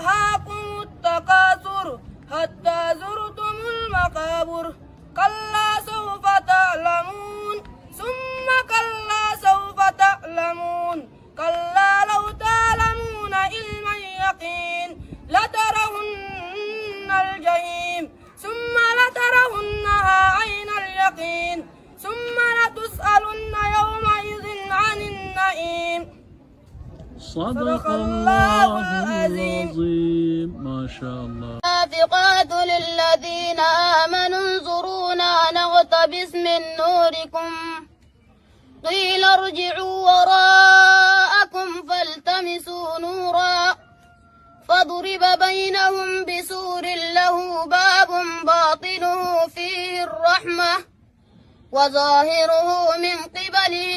ألهاكم التكاثر حتى زرتم المقابر كلا سوف تعلمون ثم كلا سوف تعلمون كلا لو تعلمون علم اليقين لترون الجحيم ثم لترونها عين اليقين ثم لتسألن يومئذ عن النعيم. صدق الله العظيم. ما شاء الله. المنافقات للذين آمنوا انظرونا نقتبس من نوركم قيل ارجعوا وراءكم فالتمسوا نورا فضرب بينهم بسور له باب باطنه فيه الرحمة وظاهره من قبله